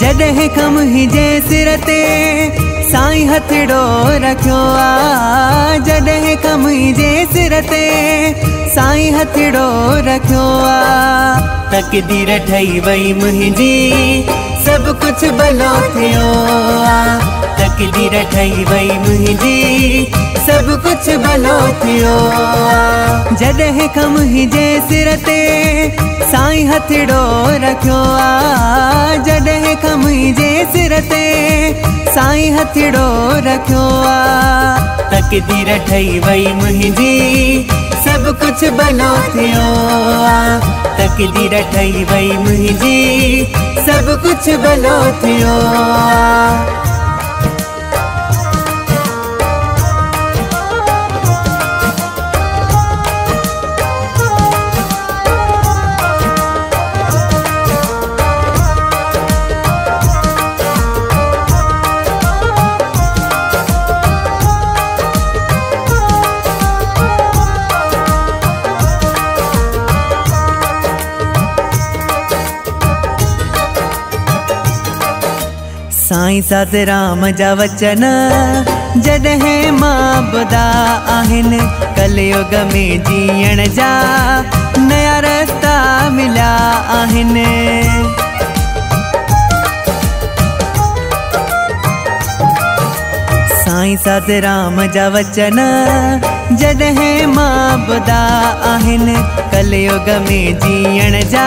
जॾहिं कम ही जे सिर ते साईं हथड़ो रखियो आ। जॾहिं कम ही जे सिर ते साईं हथड़ो रखियो आ। तकदीर ठही वई मुंहिंजी सब कुछ भलो थियो आ। तकदीर ठही वई मुंहिंजी सब कुछ भलो थियो आ। जॾहिं कम ही जे सिर ते साईं हथड़ो रखियो आ। जॾहिं कम ही जे सिर ते साईं हथड़ो रखियो आ। तकदीर ठही वई मुंहिंजी सब कुछ भलो थियो आ। तकदीर ठही वई मुंहिंजी सब कुछ भलो थियो आ। साईं सातराम जा वचन जॾहिं मां ॿुधा आहिनि, कलयुग में जीअण जा नया रस्ता मिलिया आहिनि। साईं सातराम जा वचन जॾहिं मां ॿुधा आहिनि, कलयुग में जीअण जा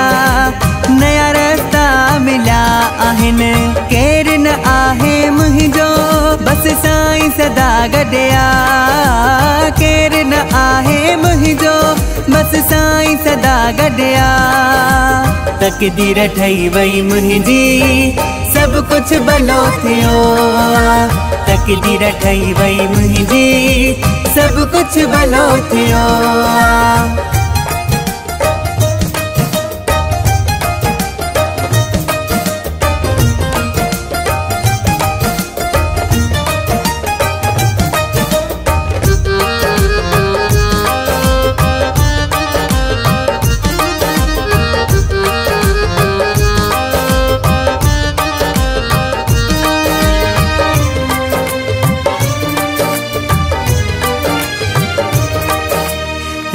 नया रस्ता मिलिया आहिनि। केरु न आहे मुंहिंजो बस साईं सदा गॾिया। केरु न आहे मुंहिंजो बस साईं सदा गॾिया। तकदीर ठही वई मुंहिंजी सब कुछ भलो थियो आ। तकदीर ठही वई मुंहिंजी सब कुछ भलो थियो आ।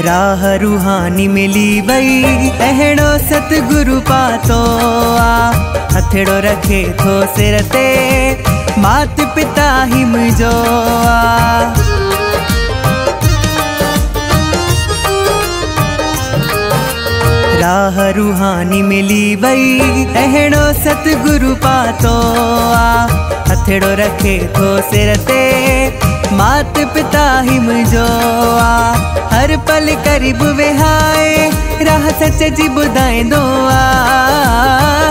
राह रूहानी मिली वई अहिड़ो सतगुरु पातो आ। हथड़ो रखे थो सिर ते मात पिता ही मुंहिंजो आ। राह रूहानी मिली वई अहिड़ो सतगुरु पातो आ। हथड़ो रखे थो सिर ते मात पिता ही मुंहिंजो आ। हर पल करीब वेहाए राह सच जी ॿुधाईंदो आ।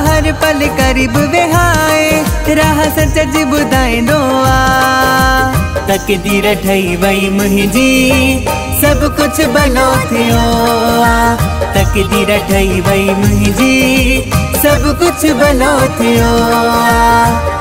हर पल करीब वेहाए राह सच जी ॿुधाईंदो आ। तकदीर ठही वई मुंहिंजी सब कुछ भलो थियो आ। तकदीर ठही वई मुंहिंजी सब कुछ भलो थियो आ।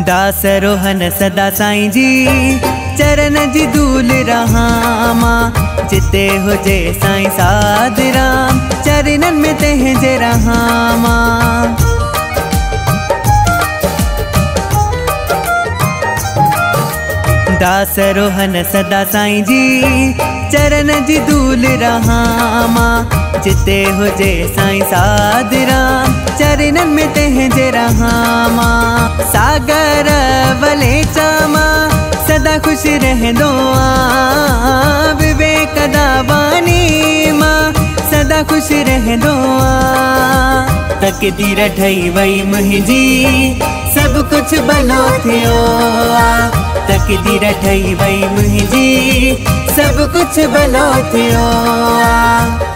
दास रोहन सदा साईं जी चरण जी धूल रहां मां। जिते हुजे साईं साधराम चरणन में तंहिंजे रहां मां। दास रोहन सदा साईं जी चरण जी धूल रहां मां। जिते हुजे साईं साधराम चरणन में तंहिंजे रहां मां। सागर वले चामा सदा खुश रहंदो आ। विवेक दावानी मां सदा खुश रहंदो आ। तकदीर ठही वई मुंहिंजी सब कुछ भलो थियो आ। तकदीर ठही वई मुंहिंजी सब कुछ भलो थियो आ।